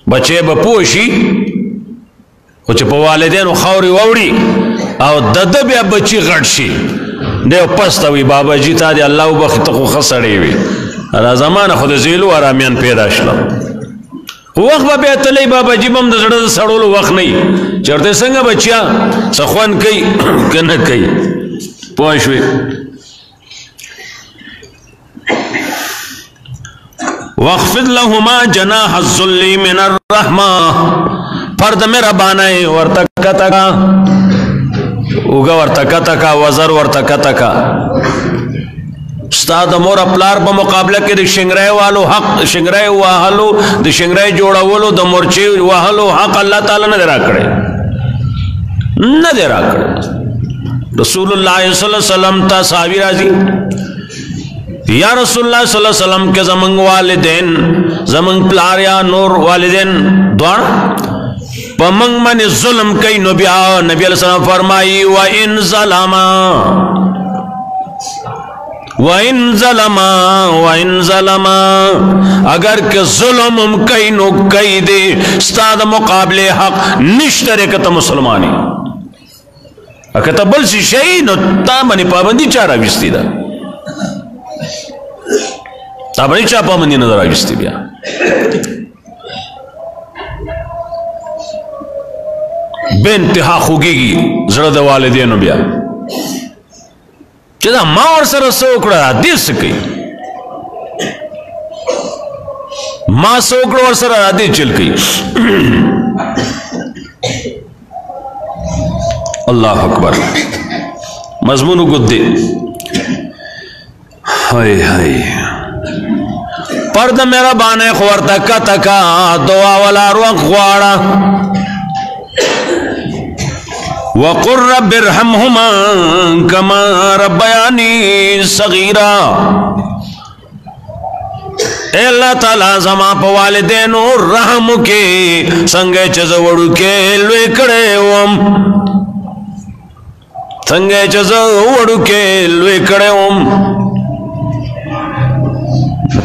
बचे बपोशी कुछ पे वालिदैन खौरी वौड़ी और दद बया बच्ची गट शी दे पस्ता हुई बाबा जी ता दे अल्लाह बखी तो खसड़े हुई अला जमाना खुद जेलू आरामियान पैदा शला वक्त बे तले बाबा जी बम दड़ सड़ोलो वक्त नहीं चढ़ते संग बच्चिया सखवन कई कन कई पहुंच हुई वख्फिद लहुमा जनाह ज़ुल्ली मिनर रहमा फर्द मेरा बानाए वर्तका तका उगा वर्तका तका वजर वर्तका तका उस्ताद मोर अपलार पर मुकाबला के शिंगराय वालो हक शिंगराय वाहलो द शिंगराय जोड़ा वोलो द मोर्चे वाहलो हक अल्लाह ताला ने दरा करे न दरा करे रसूलुल्लाह सल्लल्लाहु अलैहि वसल्लम ता साहबी राजी या रसूलुल्लाह सल्लल्लाहु अलैहि वसल्लम के जमंग वालिदैन जमंग प्लार या नूर वालिदैन द्वार पमंग मन जुल्म कई नबी अलैहि सलाम फरमाई व इन ज़लमा अगर के जुल्म कई नो कई दे उस्ताद मुकाबले हक निश्तरे कत मुसलमानी अकत बल सी शई नो ता मनी पाबंदी चारा विस्तीदा ता बनी चा पाबंदी नजर आ विस्ती बिया बेइंतहा खुगीगी जरद वालिदैन बिया चला मार सर सोकड़ा हदीस की मां सोकड़ो और सर हदीस चल गई अल्लाह अकबर मजमून गुद्दे हाय हाय पर्द मेरा बाने ख्वर तका तका दुआ वाला रुख ख्वाड़ा वक़ुर रब्बिरहमहुमा कमा रब्बयानी सगीरा अल्लाह ताला जमा पे वालिदैन रहम के संगे चजवड़ू के लुकड़े ओम संगे चजवड़ू के लुकड़े ओम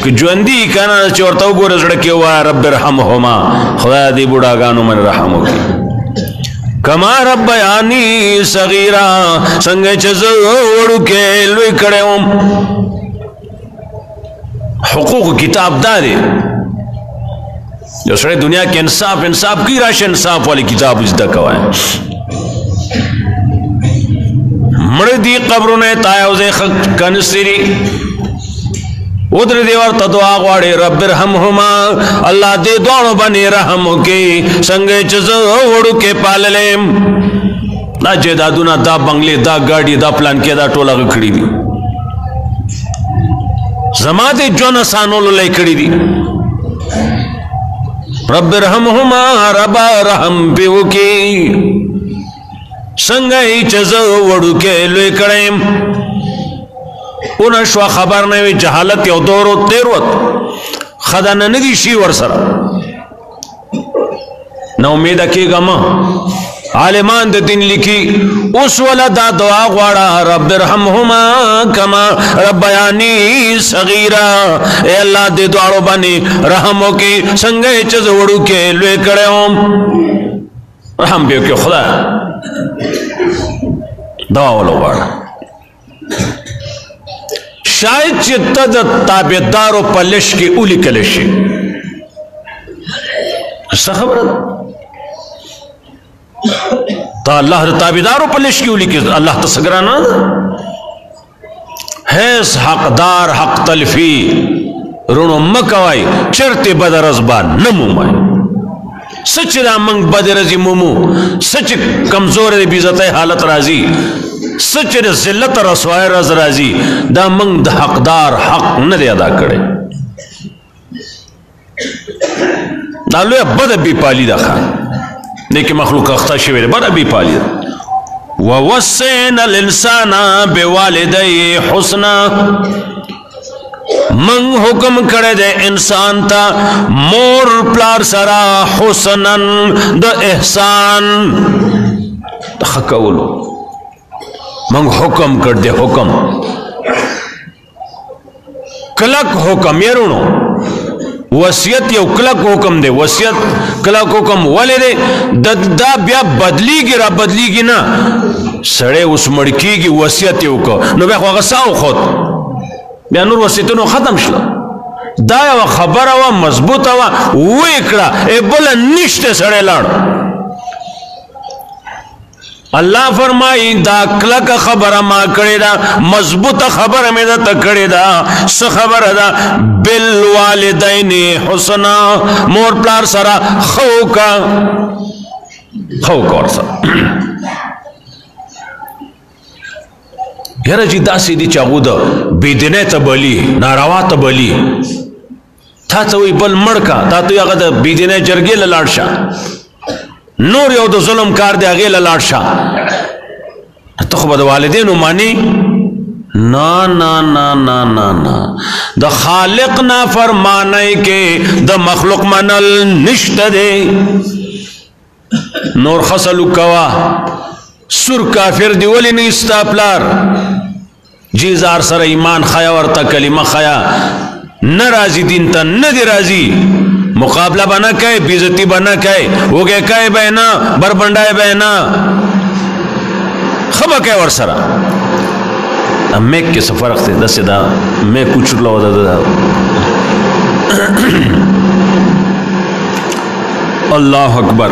ज्वंदी कहना चोरता गोरे सड़के हुआ रब्बिरहमहुमा खुदा दी बुढ़ा गानों में रहम होगी कमा रब्बयानी सगीरा संगे चजोड़ के लुकड़े ओम हुकूक किताब दारे जो सारे दुनिया के इंसाफ की राशि इंसाफ वाली किताब इज्जत कवाए मर्दी कब्रों ने तायौज़े कनसिरी उधर देवर तदुआ वाड़े रब्बिरहमहुमा अल्लाह दे दोनों बने रहम के संगे चजोड़ के पाल ले ना जेदादू ना दा बंगले दा गाड़ी दा प्लान के दा टोला खड़ी दी जमाते जो न सानो ले खड़ी दी रब्बिरहमहुमा रबा रहम बेव के संगे चजोड़ के ले कड़े उन श्वा खबर ने वे जहालत या दौरो तेरवत खदा नदी शी वर्सरा न उम्मीद अकेगा मां आलिमान दे दिन लिखी उस वाला दा दुआ वाड़ा रब्बिरहमहुमा कमा रब्बयानी सगीरा ए अल्लाह दे दुआरो बने रहमो के संगे चजवड़ू के ले करे ओम रहम बे के खुदा दुआ वाला वाड़ा शायद चित्तद ताबेदारो पलिश की उली कलिशी खबर तो अल्लाह ताबेदारो पलिश की उली के अल्लाह तसगराना है हकदार हक तलफी रुणो मकवाई चरते बदरजबा नमुमाई सच रामंग बदरजी मुमू सच कमजोर बिजत हालत राजी सच जिल्लत रसवाय रज राजी दा मंग द हकदार हक न दे अदा करे नालो बद भी पाली दा खान नेकी मखलूक अख्ता शिवेर बद भी पाली व वसैना अल इंसाना बिवालिदैहि हुस्ना मंग हुक्म करे दे इंसान ता मोर प्लार सरा हुसनन द एहसान हकवलो मंग हुक्म कर दे हुक्म कलक हुक्म ये रुणो वसियत यौ क्लक हुक्म दे, वसियत क्लक हुक्म वले दे दा बिया बदलीगी ra बदलीगी ना सड़े उस मड़कीगी वसियत यौ को नो बिया खो साओ खुद बिया नूर वसियतनो खत्म शलो दा यौ खबर वा मजबूत वा वो एकड़ा ए बोला निश्ते सड़े लड़ अल्लाह फरमाई दा क्लक खबर मा करे दा मजबूत खबर में दा तकड़े दा स खबर दा बिल वालिदैन हुसना मोर प्लार सरा खौ का और सा यार जी दासी दी चागुद बेदने तबली नारावा तबली था तो बल मड़का था तो याद बेदने जरगे लाड़शा नूर यो जुल्म कार दे आगे लाड़शा तो खबद वालिदैन मानी ना ना ना ना ना ना द खालिक ना फरमाने के द मखलूक मनल निश्त दे नूर खसलु कवा सुर काफिर दी वली नहीं स्तापलार जीजार सर ईमान खया वर्ता कलिमा खया न राजी दिन ता न दे राजी मुकाबला बना कहे बेइज्जती बना कहे वो कहे कहे बहना बरबंडाए बहना खबर कहे वर सरा मैं के सफर से दस दा मैं कुछ लो दा अल्लाह अकबर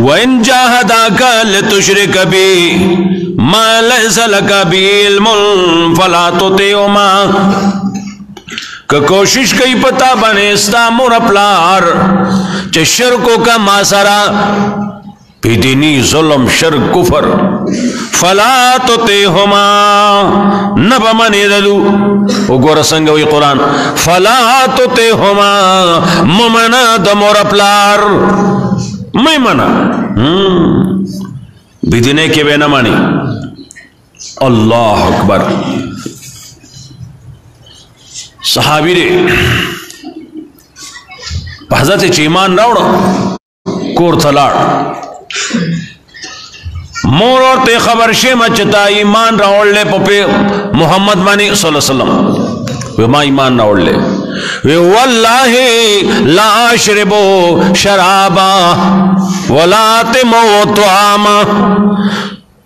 वइन जाहदाका लितुश्रिक बी मा लैसा लका बी इल्मुन फला तुतिउमा का कोशिश कई पता बने मोर अपलार चे शर्को का मासरा बेदीनी जुल्म शर कुफर फला तुतिहुमा न बमने दलू वो गोर संग वही कुरान फला तुतिहुमा मुमना द मोर अपलार मैं मना बेदीने के बेना मानी अल्लाह अकबर सहाबी रे हजरत चीमान रावण कोर थलाड़ मोर और ते खबर शे मचता ईमान रावण ले पपे मोहम्मद मानी सल्लल्लाहु अलैहि वसल्लम वे मा ईमान रावण ले वे वल्लाहि ला अशरबो शराबा वला तमोतआमा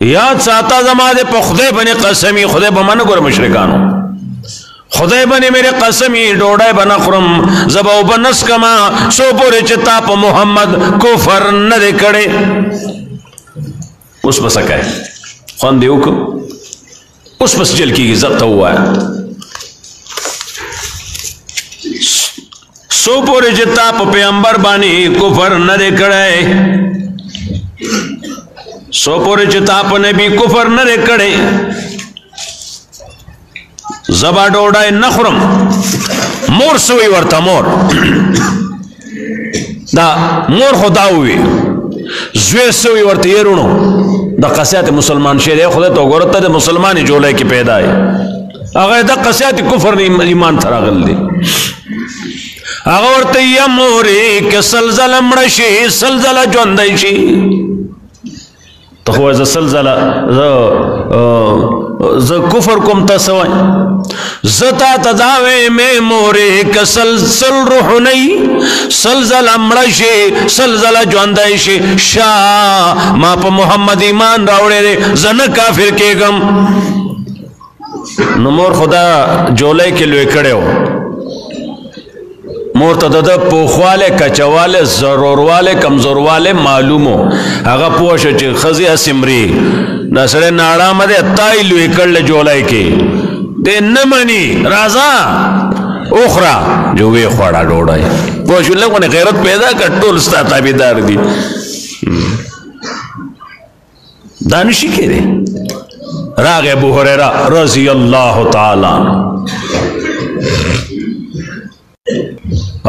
याद साता जमादे खुदे बने कसमी खुदे बमन गोर मुशरिकानो खुदे बने मेरे कसमी डोड़े बना खुरम जबो बनस कमा सो पूरे चिता प मोहम्मद कुफर न दे कड़े उस बस है कौन देव को उस बस जल की जब्त हुआ है सो पूरे चिता प पैगंबर बानी कुफर न दे कड़े सो पूरे चिता प नबी कुफर न दे कड़े जबा डोडाए नखरम मोर सुई वर्ता मोर दा मोर खुदा हुई जुए सुई वर्ता ये रुणो दा कसियात मुसलमान शेर खुदा तो गोरता दे मुसलमान जोले की पैदा है अगर दा कसियात कुफर ईमान थरागल दे अगर वर्ता या मोरे के सलजला मड़शी सलजला जोंदैशी तो हुआ ज सलजला ज कुफर कुम तसवाय जता तदावे में मोरे कसल सल रूह नहीं सलजला मड़शे सलजला जोंदाइशे शाह मा प मोहम्मद ईमान रावड़े रे जन काफिर के गम नमोर खुदा जोले के लिए खड़े हो मोर तद पोखवाले कचवाले जरूर वाले कमजोर वाले मालूम हो अगर पोश खजी सिमरी नसरे नाड़ा मदे ताई लुई कड़ले जोलाई के दे न मनी राजा उखरा जो वे खड़ा डोड़ा पोश लोगों ने गैरत पैदा कर टोल ताबेदार दी दानिशी के रे राग अबू हुरैरा रज़ी अल्लाह ताला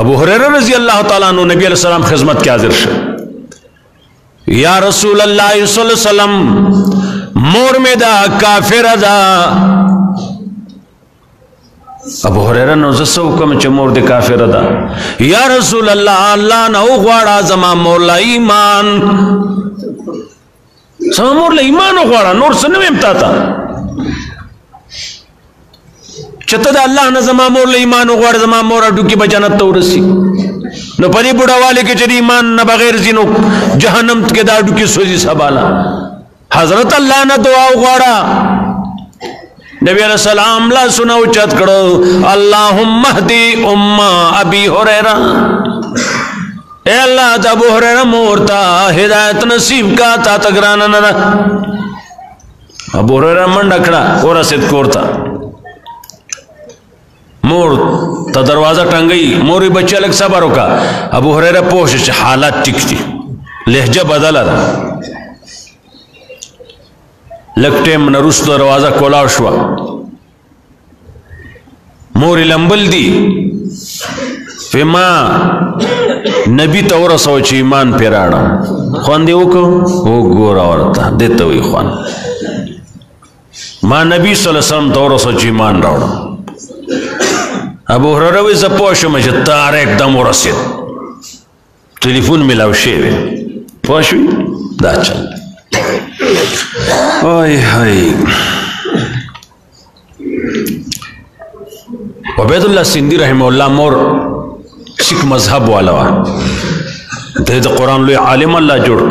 अबू हुरैरा रज़ी अल्लाह ताला अन्हु नबी अलैहि सलाम खिदमत के हाजिर शे या रसूल अल्लाह सल्लल्लाहु अलैहि वसल्लम मोर में दा काफिर दा अबू हुरैरा नो जसो हुक्म च मोर दे काफिर दा या रसूल अल्लाह अल्लाह ना उगवाड़ा जमा मोला ईमान समा मोर ईमान उगवाड़ा नूर सने में था चत द अल्लाह न जमा मोर ले ईमान उगड़ जमा मोर अडू की बजनत तो रसी न परी बुढ़ा वाले के चरी ईमान न बगैर जिनो जहन्नम के दाडू की सोजी सबाला हजरत अल्लाह न दुआ उगड़ा नबी अलैहि सलाम ला सुना उच्चत करो अल्लाहुम्मा हदी उम्मा अबी हुरैरा ए अल्लाह अबू हुरैरा मोरता हिदायत नसीब का ता तगराना न अबू हुरैरा मंडा खड़ा और सिद कोरता मोर ता दरवाजा टंगई मोरी बच्चे अलग सबर होका अबू हुरैरा पोश हालात टिकती लहजा बदला लगटे नरुस दरवाजा कोलाशवा मोरी लंबल दी फेमा नबी तौर सोच ईमान पेराड़ा खान दे वो गोरा औरता देते हुई खान मां नबी सल्लल्लाहु अलैहि वसल्लम तौर सोच ईमान रावड़ा अबू हुरैरा वे जपोश मजे तार एकदम रसिद टेलीफोन मिलाव शेवे पोशवी दा चल ओए हाय उबैदुल्लाह सिंधी रहमहुल्लाह मोर सिख मजहब वाला दे कुरान लो आलिम अल्लाह जोड़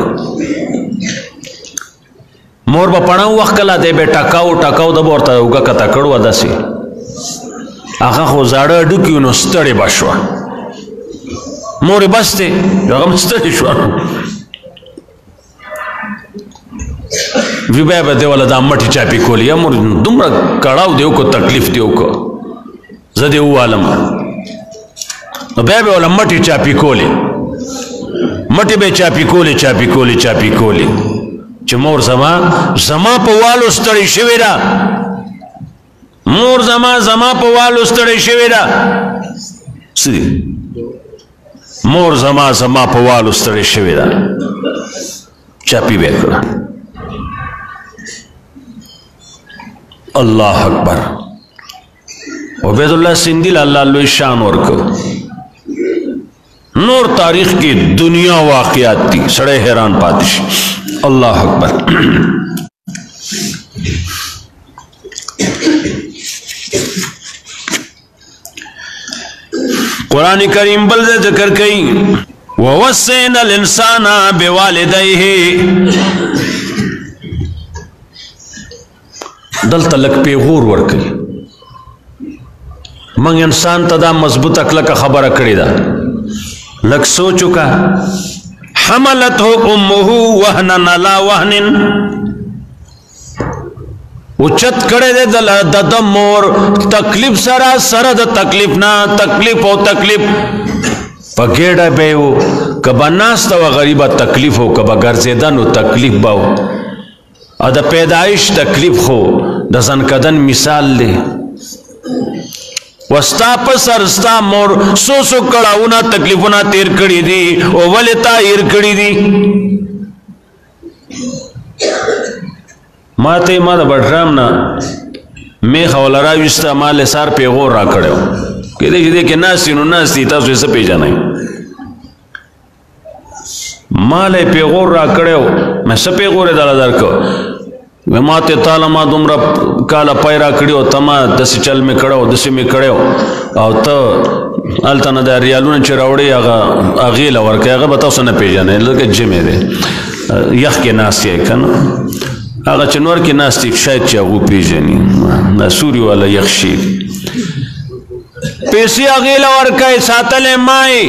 मोर बपणा वक्त कला दे बे टकाऊ टकाऊ दबोरता उगा कता कड़वा दसी आखा खो जाड़ा डुकी नो स्तड़े बाशवा मोरे बसते रगम स्तड़े शवा विबे देवाला दा मठी चापी खोली मोर दुमरा कड़ाव देव को तकलीफ देव को जदे आलम बेबे वाला मठी चापी खोली मटी बे चापी खोली चापी खोली चापी खोली मोर जमा जमा पवालो स्तड़ी शिवेरा मोर जमा जमा पवालो स्तड़ी शिवेरा मोर जमा जमा पवालो स्तड़ी शिवेरा चापी बेकड़ा अल्लाह अकबर उबैदुल्लाह सिंधी अल्लाह शान और को नूर तारीख की दुनिया वाक़ियात थी सड़े हैरान पातिश अल्लाह अकबर कुरान करीम बल जिक्र कई ववस्सैनल इंसाना बिवालिदैहि दल तलक पे गौर वर्कई मंग इंसान तदा मजबूत अकल का खबर अकड़ी दा लग सो चुका हमलत हो उम्मुहु वहनन अला वहनिन उच्चत करे दे दद मोर तकलीफ सरा सरद तकलीफ ना तकलीफ हो तकलीफ पगेड़ा बे हो कबा नास्ता व गरीबा तकलीफ हो कबा गर्जेदन हो तकलीफ बाओ अद पैदाइश तकलीफ हो दसन कदन मिसाल दे वस्ता पसरस्ता मोर सो सो कड़ाउना तकलीफुना तेर कड़ी दी ओ वलेता ईर कड़ी दी माते माद बटराम ना मैं खवलरा विस्ता माले सार पे गौर रा कड़े हो कि देखे नासी नु नासी तासु ऐसे पे जाना माले पे गौर रा कड़े हो मैं सपे गोरे दालादार को मैं माते ताला मा दुमरा काला पैरा कड़ियो तमा दसी चल में कड़ो दसी में कड़ो और तो अलतना दे रियालू ने चिरावड़े आगीला वर्क आगा बताओ सने पे जाने लगे जिमे दे यख के नास्ती है कन आगा चनवर के नास्ती शायद चागू पे जानी ना सूरी वाला यक्षी पैसे आगीला वर्क है सातले माई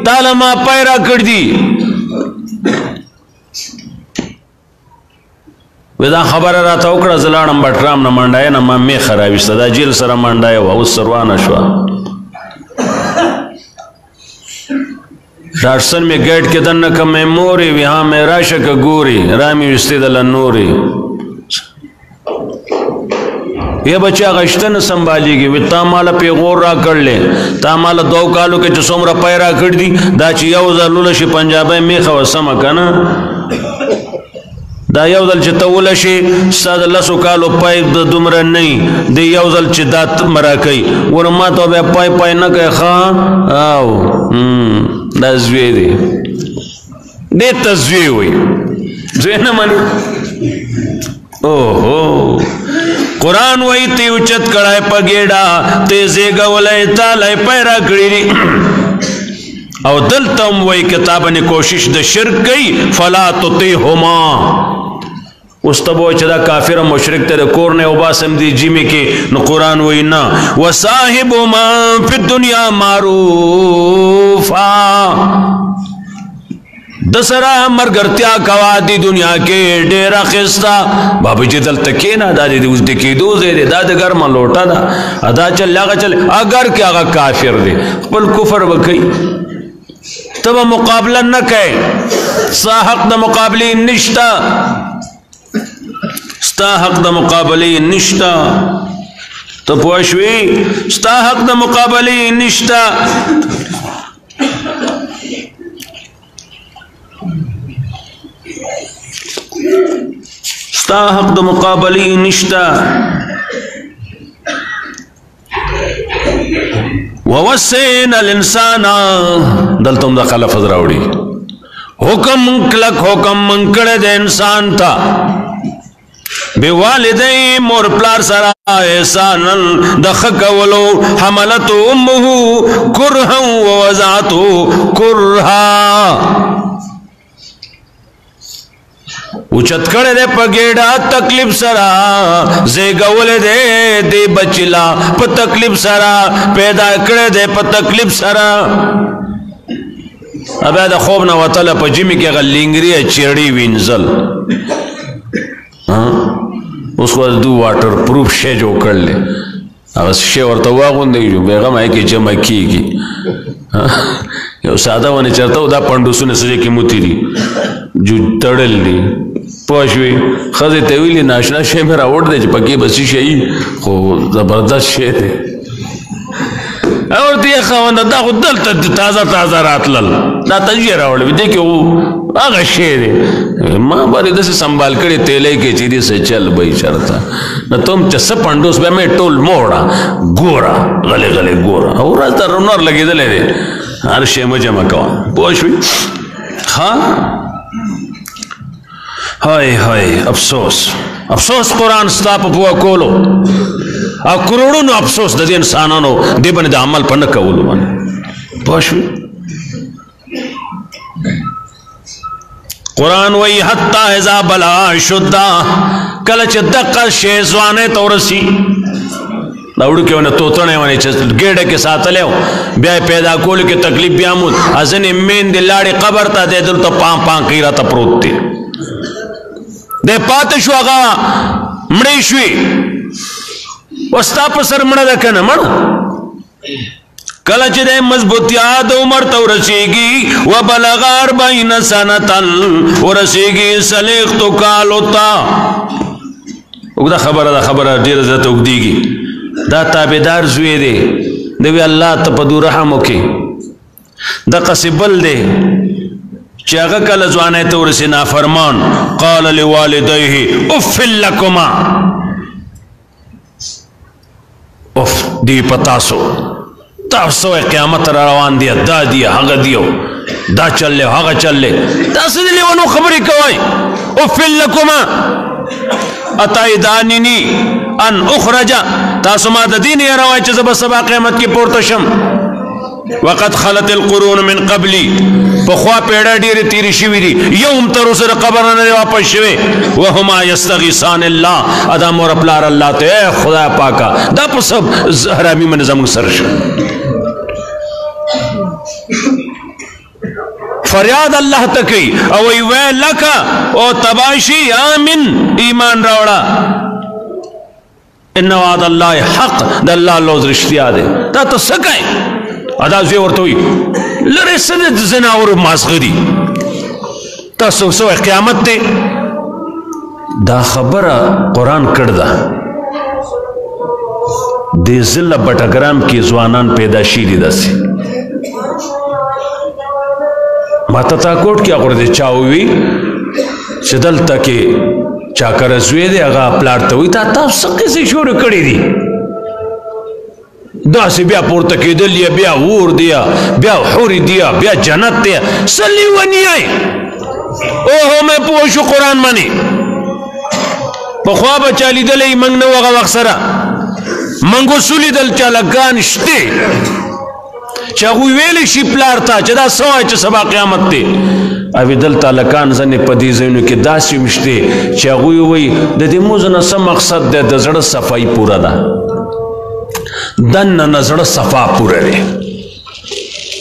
ताला मा पैरा कर दी वेदा खबर राता उकड़ा जलाड़म बटराम न मंडाए न मम्मी खराबी सदा जेल सरा मंडाए हुआ उस सरवाना शुआ राशन में गेट के दन का मेमोरी वहां में राशक गोरी रामी विस्तिदल नूरी ये बच्चा गश्तन संभालेगी वे तामाला पे गौर रा कर ले तामाला दो कालो के जसोमरा पैरा कर दी दाची यौजा लुलशी पंजाबे में खवसम कना दा यौजल च तवलशी साद लसो कालो पाई दुमरा नहीं दे यौजल च दात मरा कई और मा तो बे पाई पाई न के खा आओ दा जवे दे तजवी हुई जे न मन ओहो कुरान वही ती उचत कड़ाए पगेड़ा तेजे गवले ताले पैरा कड़ी और दिल तम वही किताब ने कोशिश द शिरक गई फला तुती होमा उस तबो चदा काफिर मुशरिक तेरे कोर ने उबासम दी जिमी के न कुरान वही ना व साहिबु मा फि दुनिया मारूफा दसरा मरगरत्या कवादी दुनिया के डेरा खिस्ता बाबू जी दल तके ना दादी उस दिखी दो दे दाद घर में लौटा दा अदा चल लगा चल अगर क्या काफिर दे कुल कुफर बकई तब मुकाबला न कहे साहक द मुकाबली निष्ठा स्ताहक द मुकाबली निष्ठा तो पोशवी स्ताहक द मुकाबली निष्ठा स्ताहक द मुकाबली निष्ठा ववस्सैन अल इंसाना दल तुम द खलफ रावड़ी हुक्म क्लक हुक्म मंकड़े दे इंसान था बेवालिदैन मोर प्लार सरा एहसानन दख कवलो हमलत उम्मुहु कुरहा व वज़अतु कुरहा उचत करे दे पगेड़ा तकलीफ सरा जे गवले दे दे बचिला प तकलीफ सरा पैदा करे दे प तकलीफ सरा अब दा खूब ना वतल प जिमी के लिंगरी चेड़ी विंजल उसको दो वाटर प्रूफ शे जो कर ले अब शे और तो वागुन दे जो बेगम है कि जमा की सादा वन चरता उदा पंडुसु ने सजे की मुतीरी जो तड़ल ली पोशवी खजे तेविली नाशना शे मेरा ओट दे पकी बसी शे को जबरदस्त शे थे और दिया खावन दा खुदल ताजा ताजा रातलल दा तजिरा और देखियो आगा शेर मां बारी दसे संभाल करे तेले के चीरी से चल भाई चरता न तुम चस पंडोस में टोल मोड़ा गोरा गले गले गोरा और रास्ता रोनर लगे दले रे हर शे मजे मका पोशवी हां हाय हाय अफसोस अफसोस कुरान स्ताप बुआ कोलो आ करोड़ों नो अफसोस दे इंसानों नो दे बने दा अमल पन कवुल वन पोशवी कुरान वही हत्ता इज़ा बला शुद्धा कलच दक्का शेजवाने तौरसी दौड़ के वन तोतने वन गेड़े के साथ ले ब्याह पैदा कोल के तकलीफ ब्यामुद हसन मेन दिलाड़े कबर ता दे दिल तो पां कीरा ता प्रोती दे पातशु आगा मड़ेशवी वस्ता पसर मड़ दकन मड़ कलच दे मजबूतियात उमर तो रसीगी व बलगार बाइन सनतन वो रसीगी सलीख तो काल होता उगदा खबर देर जत उगदीगी दा ताबेदार जुए दे देवी अल्लाह तपदु रहमो के दा कसिबल दे चागा कल जवाने तो रसी नाफरमान काल लिवालिदैहि उफ़्फ़िल लकुमा उफ दी पतासो तासो क़यामत रवान दिया दा दिया हग दियो दा चल ले हग चल ले तासदिले वनो खबरी कवाई उफ़्फ़िल लकुमा अताइदानिनी अन उखरजा तासुमा दीन या रवाई च सब सबा क़यामत की पोर्तशम वक़त खलतिल कुरून मिन क़बली पखवा पेड़ा डीरे तीरी शिविरी यौम तरुसर कबर ने वापस शिवे वहुमा यस्तगीसानिल्लाह अदा मोर अपलार अल्लाह ते खुदा पाका दा सब हरामी मन जम सरश फरियाद अल्लाह तकी अवई वे लका ओ तबाशी आमिन ईमान रावड़ा इन वाद अल्लाह हक द अल्लाह लोज रिश्तिया दे ता तो सकाय अदा जे और तोई लरे सद जना और मासगरी ता सो क़यामत दे दा खबर कुरान करदा दे जिला बटग्राम की जवानान पैदाशीली दसी माता ताकोट क्या कर दे चावी चदल तके चाकर जुए दे अगा प्लाट तो था तब सके से शोर कड़ी दी दास ब्या पोर्त के दिलिया ब्या ऊर दिया ब्या होरी दिया ब्या जन्नत दिया सली वनी आए ओहो मैं पोशु कुरान मानी پخوا به چا لیدلی موږ نه وو هغه وخت سره موږ اوس ولیدل چې هلکان شته چې هغوی ویلی شي پلار ته چې دا څه وایي چې سبا قیامت دی او دلته هلکان ځنې په دې ځایونو کې داسې هم شته چې هغوی وایي د دې مونځ نه څه مقصد دی د زړه صفایي پوره ده دننه نه زړه صفا پوره دی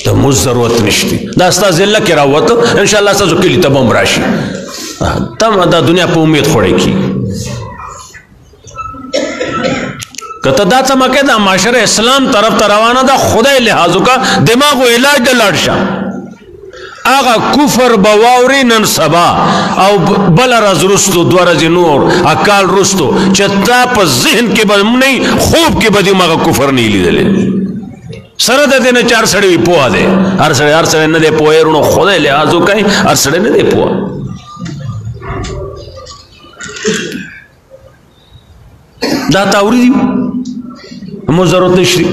د مونځ ضرورت نشته دا ستا ضلع کې راووته انشاءالله ستاسو کلي ته به هم راشي ته دا دنیا په امید خوړی کي که ته دا څه مه کوې دا معاشره اسلام طرف ته روانه ده خدای لحاظ وکړه دماغ و علاج ته لاړ شه هغه کفر به واوري نن سبا او بله ورځ وروستو دوه ورځې نور کال وروستو چې تا په ذهن کې به نه خوب کې به دې هغه کفر نه لیدلی سره د دې نه چار سړی وي پوهه دی هر سړی نه دی پوهی وروڼو خدای لحاظ وکړئ هر سړی نه دی پوهه دا تا اورېدي مو ضرورت نشته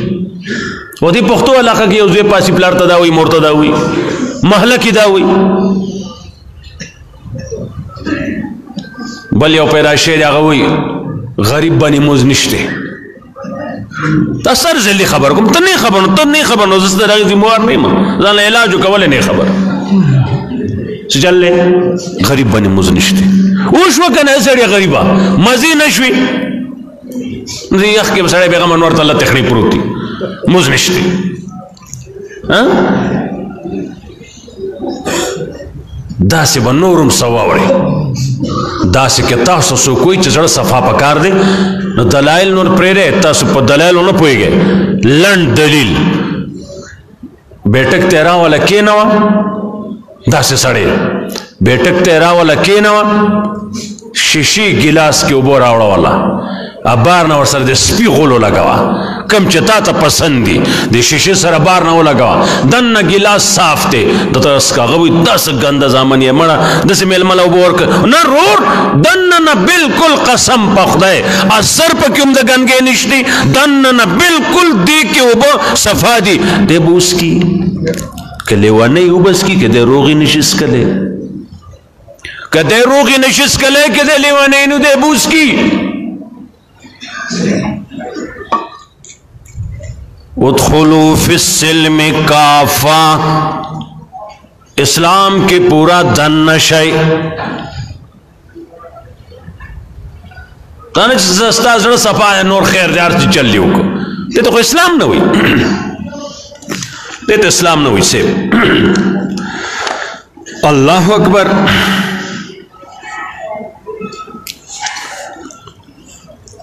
و دې پښتو علاقه کې یو ځای پاسې پلار ته دا وایي مور ته دا وایي محله کې دا وایي بل یو پیدا شی دی هغه وایي غریب باندې مونځ نشته تا سر ځلې خبر کوم ته نه خبر نو زه د هغې ذموار نه یم ځان له علاج وکولی نه خبر څه چل دی غریب باندې مونځ نشته وشوه که نه سړی غریبه مزې نه شوې یخ کې سړی بېغمه نور ته الله تخړې پروت دي مونځ نشته داسې به نور هم څه واورئ داسې که تاسو څوک وایي چې زړه صفا پکار دی نو دلایل نور پرېږدئ تاسو په دلایلو نه پوهېږئ لنډ دلیل بیټک ته یې راوله کېنوه داسې سړی بیټک ته یې راوله کېنوه شیشې ګیلاس کې اوبه راوړه وله بار نه ورسره د سپي غولو لګوه کم چې تا ته پسند دي د شیشې سره بار نه ولګوه دننه ګیلاس صاف دی درته هغه وایي داسې ګنده زامن یې مړه داسې مېلمه له اوبه ورکړه نه رور دننه بلکل قسم په خدای اثر پکې هم د ګنګې نشته دننه بلکل دې کې اوبه صفا دي دی به وڅکي که لیونی اوبه څکي که دی روغې نشي څکلی که دی روغې نشي څکلی که دی لیونی نو دی به وڅکي ادخلوا فی السلم کافا اسلام کے پورا دن نشئی تانے ستا زړه صفا نور خیر دی هر څه چل دی وکړو دې ته خو اسلام نه وایي دې ته اسلام نه وایي صاحب الله اکبر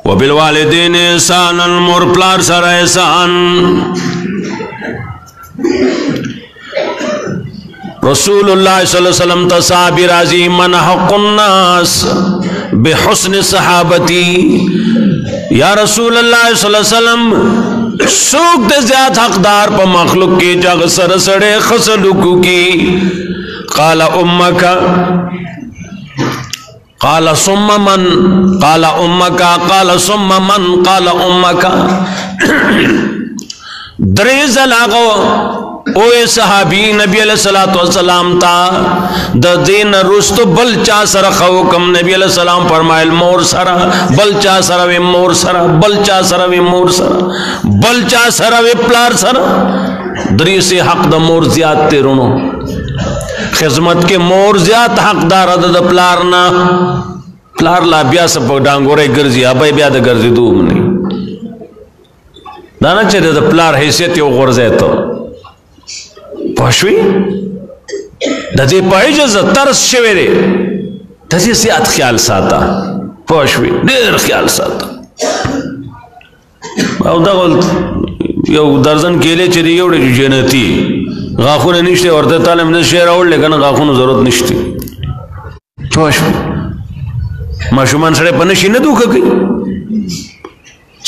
وبالوالدین احسانا مور پلار سره احسان رسول الله صلی الله علیه وسلم تصحابی راضی من حق الناس بحسن صحابتی یا رسول الله صلی الله علیه وسلم سوک د زیات حقدار په مخلوق کې جگ سره سړې خسلوکو کې قال امک قال ثم من قال امك قال ثم من قال امك دریز لاغو او صحابی نبی علیہ الصلوۃ والسلام تا د دین رست بل چا سره حکم نبی علیہ السلام فرمایل مور سره بل چا سره و مور سره بل چا سره و مور سره بل چا سره و پلار سره دری سے حق د مور زیات تیرونو خدمت کے مور زیات حقدار د پلار نه پلار لا بیا سب ډانګورې ګرځي ابای بیا د ګرځي دوم نه دا نه چې د پلار حیثیت یو غورځي ته پښوی د دې پایجه ترس شوی دی د دې زیات خیال ساته پښوی ډېر خیال ساته او دا یو درزن کېلې چې یو ډېر جنتی غاخونه نشته ورته تعالی موږ شعر اورل کنه غاخونو ضرورت نشته پښ ماشومان سره پنشي نه دوک کوي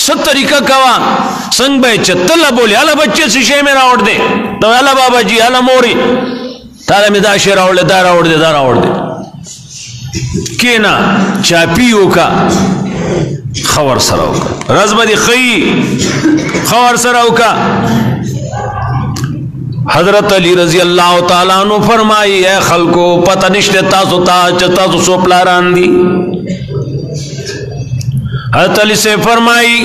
ست طریقہ کوا څنګه به چتل بولی الا بچے سے شی میرا اور دے تو الا بابا جی الا موری تعالی می دا شعر اورل دا اور دے دا اور دے کینا چاپیو کا خبر سراو کا رزبدی خی خبر سراو کا حضرت علی رضی اللہ تعالیٰ عنہ فرمائی اے خلقو پتہ نشتے تاسو تا چتا سو پلاران دی حضرت علی سے فرمائی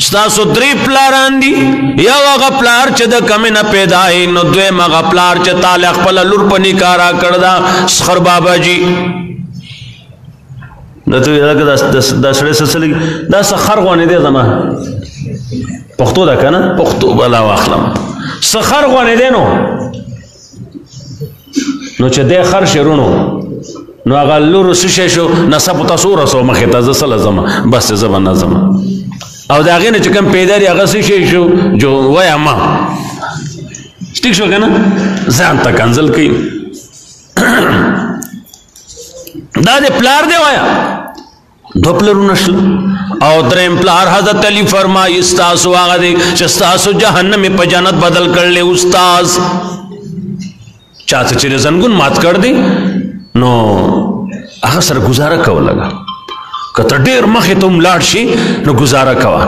ستاسو دری پلاران دی یا وغا پلار چه دا کمی نا پیدای نو دوی مغا پلار چه تالق پلا لور پا نکارا کردا سخر بابا جی دا تو دا سڑے سلسلی دا سخر غوانی دے زمان پختو دا کنا پختو بلا واخلم سخر غوانی دے نو چه دے خر شرونو نو اغا لور سشه شو نصب تصور سو مخیطا زسل زمان بس زمان نزمان او دا غینه چې کوم پیداري هغه څه شي شو جو وایا ما ټیک شو کنه ځان ته کنزل کوي دا دې پلار دی وایا دو پلرونه شل او دریم پلار حضرت علی فرمایي استاد هغه دی چې استاد جهنم په جنت بدل کړل استاد چاته چې زنګون مات کړ دی نو هغه سره گزاره کول لگا کته ډیر مخه ته ملاړ شي نو گزاره کوا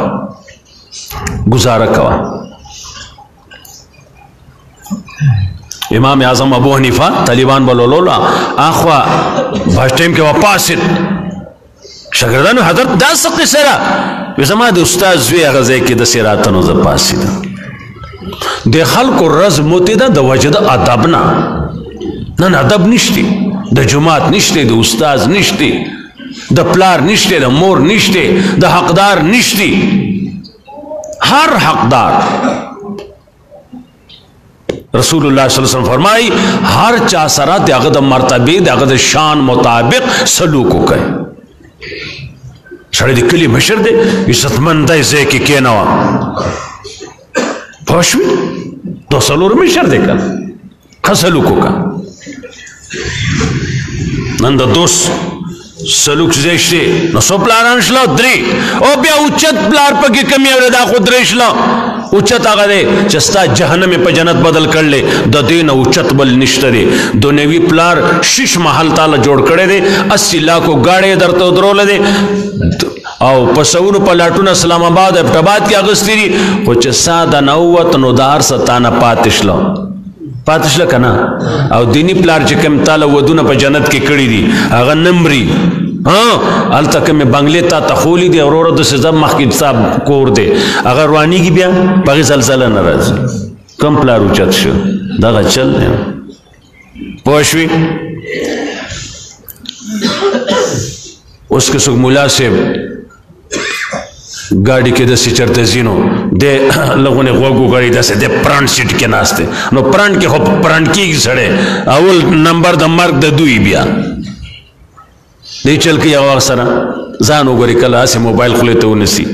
امام اعظم ابو حنیفه طالبان بولولا اخوا باش ټیم کې واپس شاګردانو حضرت دا څه قصه را زما د استاد زوی هغه ځای کې د سیراتونو ز پاسید د خلکو رز موتی دا د وجد ادب نه ادب نشتی د جماعت نشته د استاد نشته د پلار نشته د مور نشته د حقدار نشته هر حقدار رسول الله صلی الله علیه وسلم فرمای هر چا سره دغه د مرتبه دغه د شان مطابق سلوک وکړي سره د کلی مشر دی عزتمند دی ځکه کېنو پښوی دو سلور مشر دی کنه سلوک وکړه نن د دوست سلوک زیشتی نو سو پلاران شلا دری او بیا اوچت پلار پاکی کمی اولدا خود دری شلا اوچت آگا دے چستا جہنم پا جنت بدل کر لے دا دین اوچت بل نشت دے دو نوی پلار شش محل تالا جوڑ کرے دے 80 لاکھو گاڑے در تو درو لے او پسونو پا لاٹون اسلام آباد ابتباد کی آگستی دی خوچ سادا نووت نو دار ستانا پاتشلا پاتشلا کنا او دینی پلار چکم تالا ودون پا جنت کی کڑی دی آغا نمبری حال تک میں بنگلے تا تخولی دی اور دو سے زب مخید صاحب کور دے اگر روانی کی بیا باقی زلزلہ نراز کم پلارو چت شو داغا چل دے پوشوی اس کے سک مولا سے گاڑی کے دسی چرتے زینو دے لوگوں نے غوگو گاڑی دسے دے پرانٹ سیٹ کے ناستے نو پرانٹ کے خوب پرانٹ کی سڑے اول نمبر دا مرگ دا دوئی بیا دی چل کی آواغ سرا زانو گوری کل آسی موبائل خلیتے ہو نسی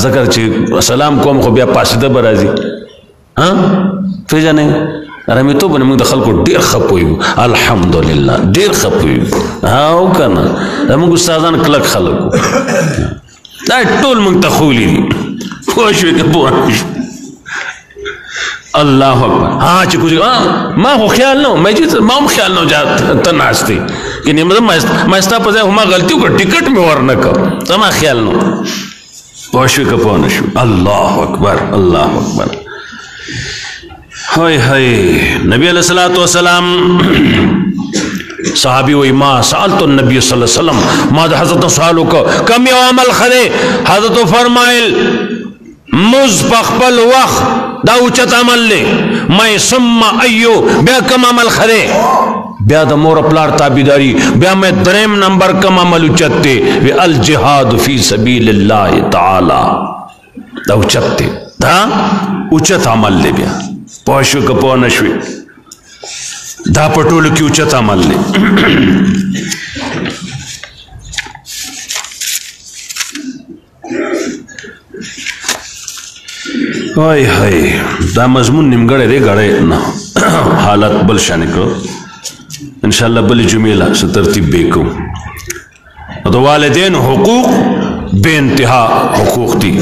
ذکر چی سلام کوم خو بیا پاسدہ برازی تو جانے رمی تو بنی منگ دخل کو دیر خپویو الحمدللہ دیر خپویو او کنا منگ استازان کلک خلقو دا ټول منگ تخولی دی خوشوی که پوانش اللہ اکبر ہاں چکو جی ما خو خیال نو میں جی ما هم خیال نو جات تناستی کہ میں استا پزے ہما غلطیوں کو ٹکٹ میں ورنکا تما خیال نو خوشوی که پوانشو اللہ اکبر اللہ اکبر ہوئی ہوئی نبی علیہ السلام صحابی وی ما سألت النبی صلی اللہ علیہ وسلم ما دا حضرت سوالو کو کم یو عمل خدے حضرت فرمائل مز پخپل وقت دا اوچت عمل لے میں سم ایو بیا کم عمل خدے بیا دا مور پلار تابیداری بیا میں درم نمبر کم عمل اوچت تے وی الجہاد فی سبیل اللہ تعالی دا اوچت تے دا اوچت عمل لے بیا پوشو کپو نشوی دا پٹولو کی اوچت عمل لے آئی ہائی دا مضمون نمگڑے دے گڑے نا حالت بل شانے کرو انشاءاللہ بل جمیلہ سے ترتیب بے کو تو والدین حقوق بے انتہا حقوق دی